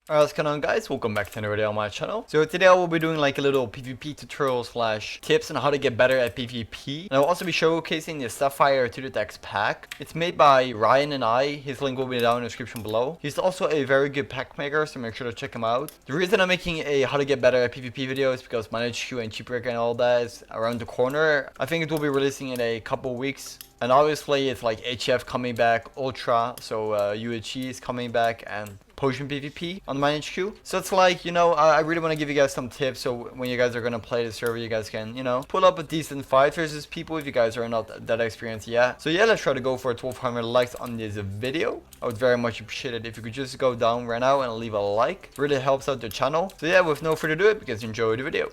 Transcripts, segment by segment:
Alright, what's going on, guys? Welcome back to another video on my channel. So today I will be doing like a little PvP tutorial slash tips on how to get better at PvP. And I'll also be showcasing the Savire to the Dex pack. It's made by Ryan and I. His link will be down in the description below. He's also a very good pack maker, so make sure to check him out. The reason I'm making a how to get better at PvP video is because my HQ and Cheapwreck and all that is around the corner. I think it will be releasing in a couple weeks. And obviously it's like HF coming back, Ultra, so UHE is coming back, and Potion PvP on my HQ. So it's like, I really want to give you guys some tips so when you guys are going to play the server, you guys can, pull up a decent fight versus people if you guys are not that experienced yet. So yeah, let's try to go for 1200 likes on this video. I would very much appreciate it if you could just go down right now and leave a like. It really helps out the channel. So yeah, with no further ado, because enjoy the video.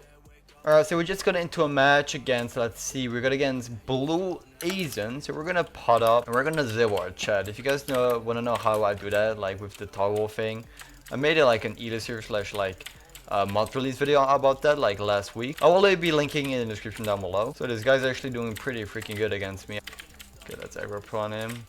Alright, so we just got into a match against, let's see, we're going against Blue Asian. So we're going to pot up and we're going to zip our chat. If you guys want to know how I do that, like with the toggle thing, I made it like an editor slash like mod release video about that like last week. I will be linking it in the description down below. So this guy's actually doing pretty freaking good against me. Okay, let's aggro pro on him.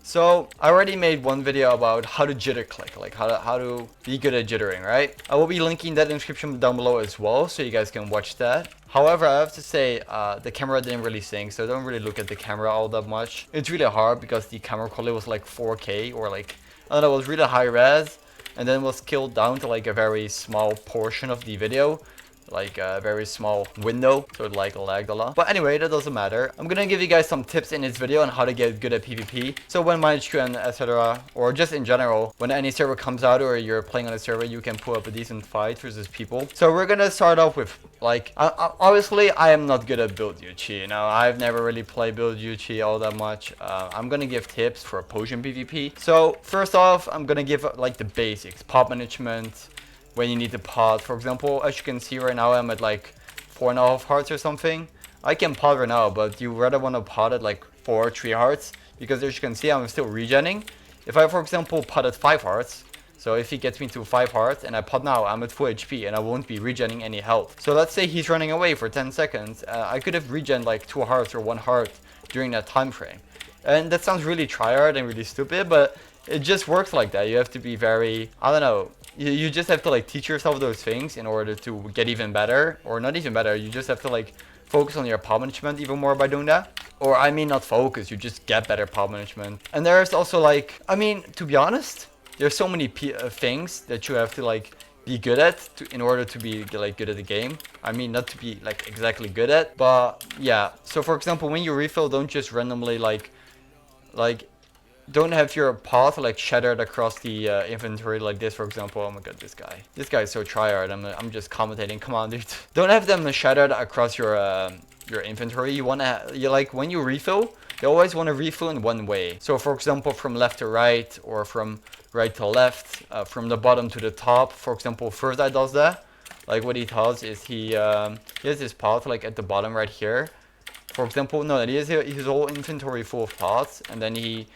So I already made one video about how to jitter click, like how to be good at jittering, right? I will be linking that in the description down below as well, so you guys can watch that. However, I have to say the camera didn't really sync, so don't really look at the camera all that much. It's really hard because the camera quality was like 4K or like, I don't know, it was really high res, and then was scaled down to like a very small portion of the video. Like a very small window, so it like lagged a lot. But anyway, that doesn't matter. I'm gonna give you guys some tips in this video on how to get good at PvP. So when my HQ and etc, or just in general, when any server comes out or you're playing on a server, you can pull up a decent fight versus people. So we're gonna start off with like, obviously I am not good at build UG. I've never really played build UG all that much. I'm gonna give tips for Potion PvP. So first off, I'm gonna give like the basics, pop management, when you need to pot. For example, as you can see right now, I'm at like 4.5 hearts or something. I can pot right now, but you rather want to pot at like 4 or 3 hearts, because as you can see, I'm still regenning. If I, for example, pot at 5 hearts, so if he gets me to 5 hearts and I pot now, I'm at full HP and I won't be regenning any health. So let's say he's running away for 10 seconds. I could have regen like 2 hearts or 1 heart during that time frame. And that sounds really tryhard and really stupid, but it just works like that. You have to be very, I don't know, you just have to like teach yourself those things in order to get even better, or not even better. You just have to like focus on your pop management even more by doing that. Or I mean, not focus, you just get better pop management. And there's also like, I mean, to be honest, there's so many things that you have to like be good at in order to be like good at the game. I mean, not to be like exactly good at, but yeah. So for example, when you refill, don't just randomly like don't have your path like shattered across the inventory like this, for example. Oh my god, this guy is so tryhard. I'm just commentating. Come on, dude. Don't have them shattered across your inventory. You like when you refill, you always want to refill in one way. So for example, from left to right, or from right to left, from the bottom to the top. For example, first guy does that. Like what he does is he has this path like at the bottom right here. For example, no, he has his whole inventory full of pots, and then he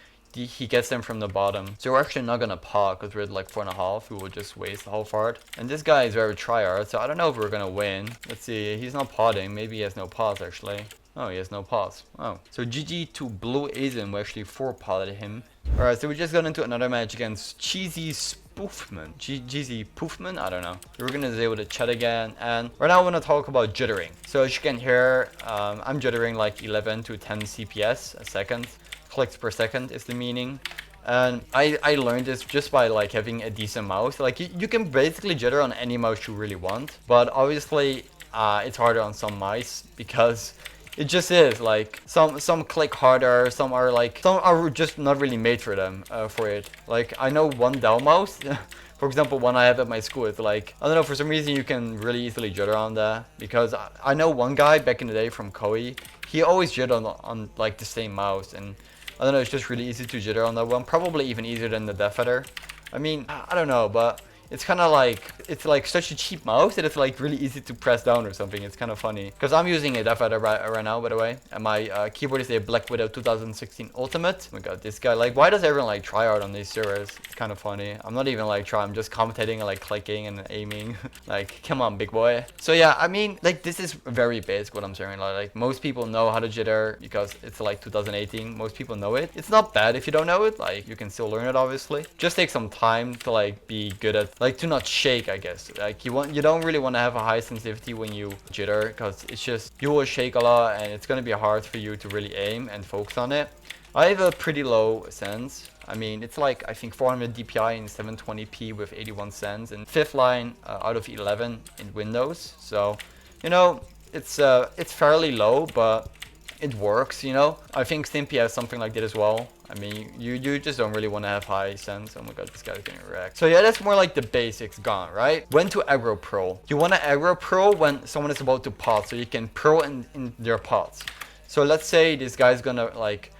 gets them from the bottom. So we're actually not gonna pot because we're at like 4.5. We will just waste the whole fart. And this guy is very tryhard, so I don't know if we're gonna win. Let's see, he's not potting. Maybe he has no pots actually. Oh, he has no pots. Oh, so GG to Blue Asian. We actually 4-potted him. Alright, so we just got into another match against Cheesy Spoofman. Cheesy Poofman? I don't know. So we're gonna disable the chat again, and right now I want to talk about jittering. So as you can hear, I'm jittering like 11 to 10 CPS a second. Clicks per second is the meaning. And I learned this just by like having a decent mouse. Like you can basically jitter on any mouse you really want, but obviously it's harder on some mice because it just is like some click harder, some are just not really made for them for it. Like I know one Dell mouse for example, one I have at my school, it's like, I don't know, for some reason you can really easily jitter on that, because I know one guy back in the day from Koei, he always jittered on like the same mouse, and I don't know, it's just really easy to jitter on that one, probably even easier than the Death Adder. I mean, I don't know, but it's kind of like, it's like such a cheap mouse that it's like really easy to press down or something. It's kind of funny because I'm using a Death Rider right now, by the way, and my keyboard is a Black Widow 2016 Ultimate. Oh my god, this guy, like, why does everyone like try out on these servers? It's kind of funny. I'm not even like trying, I'm just commentating and like clicking and aiming. Like, come on, big boy. So yeah, I mean, like, this is very basic what I'm saying. Like most people know how to jitter because it's like 2018. Most people know it. It's not bad if you don't know it. Like, you can still learn it, obviously. Just take some time to like be good at, like, to not shake, I guess. Like, you don't really want to have a high sensitivity when you jitter because it's just, you will shake a lot and it's going to be hard for you to really aim and focus on it. I have a pretty low sense. I mean, it's like, I think 400 DPI in 720p with 81 cents and 5th line out of 11 in Windows. So, you know, it's fairly low, but it works, you know. I think Stimpy has something like that as well. I mean, you just don't really want to have high sense. Oh my god, this guy's getting wrecked. So yeah, that's more like the basics gone, right? When to aggro pro. You want to aggro pro when someone is about to pot, so you can pro in their pots. So let's say this guy's gonna like,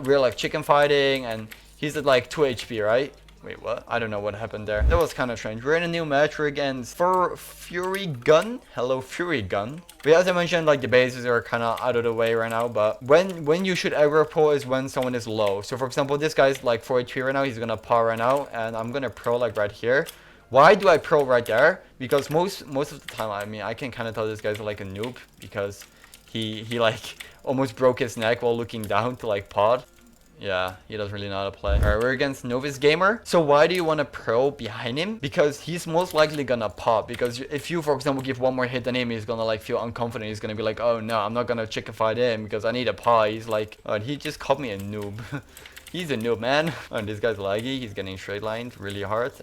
we're like chicken fighting and he's at like 2 HP, right? Wait, what? I don't know what happened there. That was kind of strange. We're in a new match. We're against Fury Gun. Hello, Fury Gun. But as I mentioned, like the bases are kind of out of the way right now. But when you should aggro pro is when someone is low. So for example, this guy's like 4 HP right now. He's gonna par right now, and I'm gonna pro like right here. Why do I pro right there? Because most of the time, I mean, I can kind of tell this guy's like a noob because he like almost broke his neck while looking down to like pod. Yeah, he doesn't really know how to play. Alright, we're against Novice Gamer. So why do you want to pro behind him? Because he's most likely gonna pop. Because if you, for example, give one more hit than him, he's gonna like feel unconfident. He's gonna be like, oh no, I'm not gonna chicken fight him because I need a paw. He's like, oh, he just called me a noob. He's a noob, man. Oh, this guy's laggy. He's getting straight lined really hard.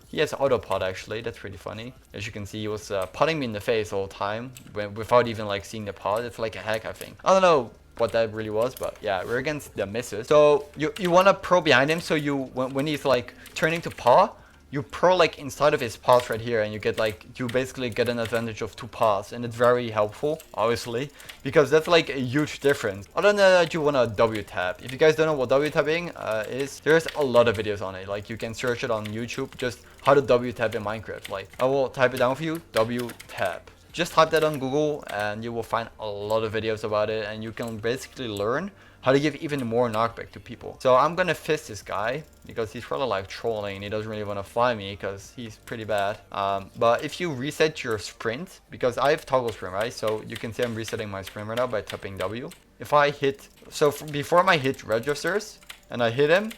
He has auto pot actually. That's pretty funny. As you can see, he was potting me in the face the whole time without even like seeing the pot. It's like a hack, I think. I don't know what that really was, but yeah, we're against the misses. So you want to pro behind him, so you when he's like turning to paw, you pro like inside of his paws right here, and you get like, you basically get an advantage of 2 paws, and it's very helpful, obviously, because that's like a huge difference. Other than that, you want to W tap. If you guys don't know what W tapping is, there's a lot of videos on it. Like, you can search it on YouTube, just how to W tap in Minecraft. Like, I will type it down for you, W tap. Just type that on Google and you will find a lot of videos about it, and you can basically learn how to give even more knockback to people. So I'm gonna fist this guy because he's probably like trolling and he doesn't really want to fly me because he's pretty bad. But if you reset your sprint, because I have toggle sprint, right? So you can see I'm resetting my sprint right now by tapping W. If I hit, so before my hit registers and I hit him,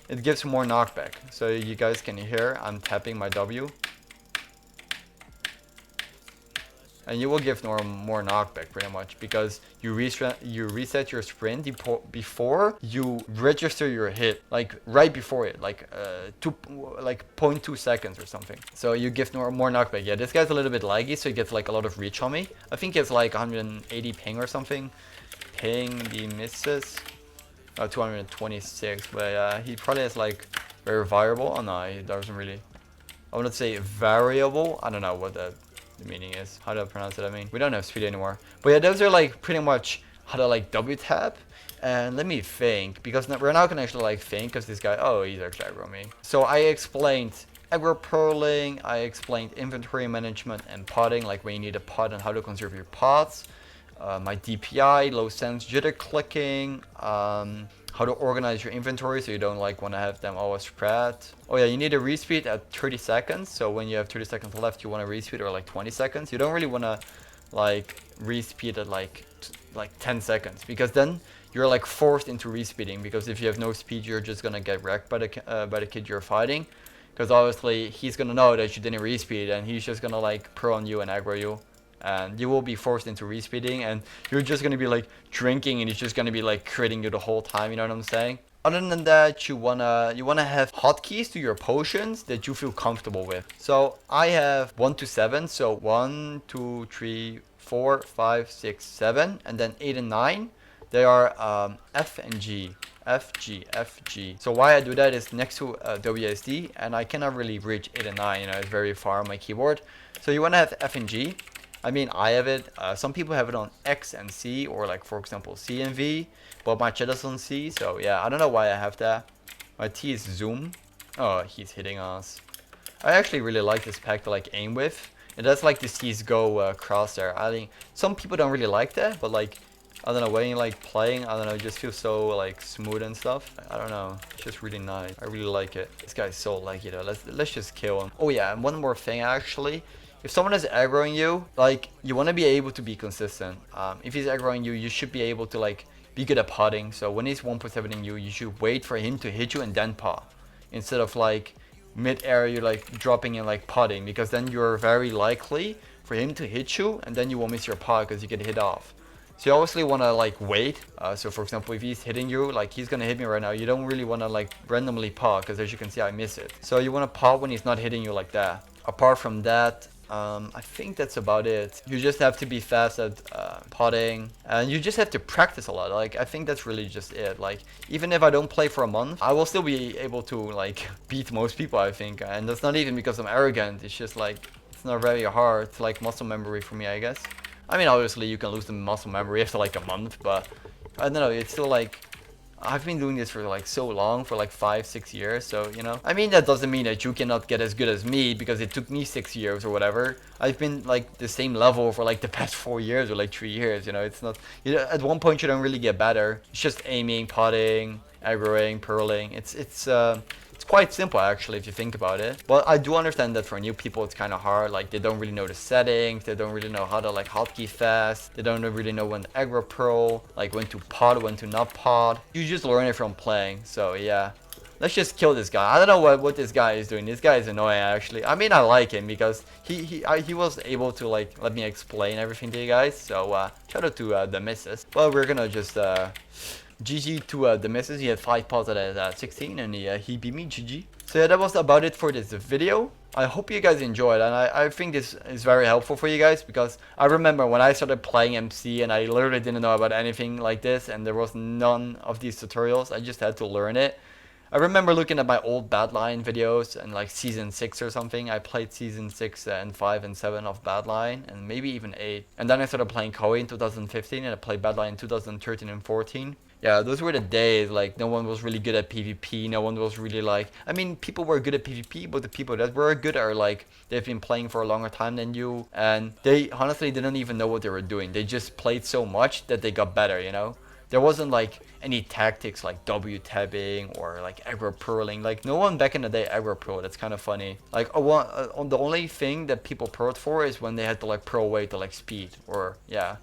it gives more knockback. So you guys can hear I'm tapping my W. And you will give more knockback pretty much because you reset your sprint before you register your hit, like right before it, like 0.2 seconds or something. So you give more knockback. Yeah, this guy's a little bit laggy, so he gets like a lot of reach on me. I think he has like 180 ping or something. Ping the misses. 226, but he probably has like very variable. Oh no, he doesn't really. I wouldn't say variable. I don't know what the meaning is. How do I pronounce it? I mean, we don't have speed anymore. But yeah, those are like pretty much how to like W tap. And let me think, because we're not gonna actually like think, because this guy, oh, he's actually aggro me. So I explained aggro pearling, I explained inventory management and potting, like when you need a pot and how to conserve your pots. My DPI, low sense jitter clicking, how to organize your inventory so you don't like want to have them always spread. Oh yeah, you need a respeed at 30 seconds. So when you have 30 seconds left, you want to respeed or like 20 seconds. You don't really want to like respeed at like 10 seconds, because then you're like forced into respeeding, because if you have no speed, you're just gonna get wrecked by the kid you're fighting, because obviously he's gonna know that you didn't respeed and he's just gonna like pro on you and aggro you. And you will be forced into respeeding, and you're just gonna be like drinking, and he's just gonna be like critting you the whole time. You know what I'm saying? Other than that, you wanna have hotkeys to your potions that you feel comfortable with. So I have 1 to 7. So 1, 2, 3, 4, 5, 6, 7, and then 8 and 9. They are F and G. F, G, F, G. So why I do that is next to WSD, and I cannot really reach 8 and 9. You know, it's very far on my keyboard. So you wanna have F and G. I mean, I have it. Some people have it on X and C, or like, for example, C and V. But my chat is on C, so yeah, I don't know why I have that. My T is zoom. Oh, he's hitting us. I actually really like this pack to like aim with. It does like the CSGO crosshair. I think some people don't really like that, but like, I don't know, when you're like playing, I don't know, it just feels so like smooth and stuff. I don't know, it's just really nice. I really like it. This guy's so laggy though. Let's just kill him. Oh yeah, and one more thing actually. If someone is aggroing you, like, you want to be able to be consistent. If he's aggroing you, you should be able to like be good at potting. So when he's 1.7ing you, you should wait for him to hit you and then pot, instead of like mid-air you're like dropping in like potting, because then you're very likely for him to hit you and then you won't miss your pot because you get hit off. So you obviously want to like wait. So for example, if he's hitting you, like he's gonna hit me right now, you don't really want to like randomly pot, because as you can see I miss it. So you want to pot when he's not hitting you like that. Apart from that, I think that's about it. You just have to be fast at potting, and you just have to practice a lot. Like, I think that's really just it. Like, even if I don't play for a month, I will still be able to like beat most people, I think. And that's not even because I'm arrogant. It's just like, it's not very hard. It's like muscle memory for me, I guess. I mean, obviously you can lose the muscle memory after like a month, but I don't know, it's still like, I've been doing this for like so long, for like 5-6 years, so you know. I mean, that doesn't mean that you cannot get as good as me, because it took me 6 years or whatever. I've been like the same level for like the past 4 years or like 3 years, you know. It's not, you know, at one point you don't really get better. It's just aiming, potting, aggroing, purling. It's quite simple actually if you think about it. But I do understand that for new people it's kind of hard. Like, they don't really know the settings, they don't really know how to like hotkey fast, they don't really know when to aggro pearl, like when to pot, when to not pot. You just learn it from playing. So yeah, let's just kill this guy. I don't know what this guy is doing. This guy is annoying actually. I mean, I like him because he was able to like let me explain everything to you guys. So shout out to the missus. Well, we're gonna just GG to the missus. He had 5 pots at 16 and he beat me. GG. So yeah, that was about it for this video. I hope you guys enjoyed, and I think this is very helpful for you guys, because I remember when I started playing MC and I literally didn't know about anything like this, and there was none of these tutorials. I just had to learn it. I remember looking at my old Badline videos and like season 6 or something. I played season 6 and 5 and 7 of Badline, and maybe even 8. And then I started playing Koi in 2015, and I played Badline in 2013 and 14. Yeah, those were the days. Like, no one was really good at PvP. No one was really like, I mean, people were good at PvP, but the people that were good are like, they've been playing for a longer time than you, and they honestly didn't even know what they were doing. They just played so much that they got better, you know? There wasn't like any tactics like W tabbing or like aggro purling. Like, no one back in the day aggro pearled. That's kind of funny. Like, the only thing that people pearled for is when they had to like pearl away to like speed, or yeah.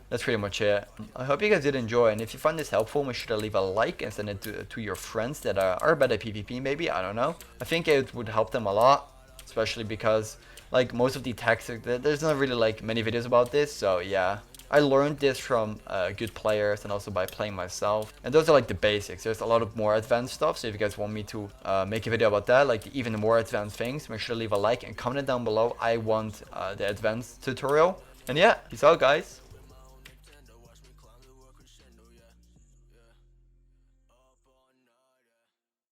That's pretty much it. I hope you guys did enjoy, and if you find this helpful, make sure to leave a like and send it to your friends that are better at PvP maybe, I don't know. I think it would help them a lot, especially because like most of the tactics, there's not really like many videos about this, so yeah. I learned this from good players and also by playing myself. And those are like the basics. There's a lot of more advanced stuff, so if you guys want me to make a video about that, like even more advanced things, make sure to leave a like and comment down below. I want the advanced tutorial. And yeah, peace out guys.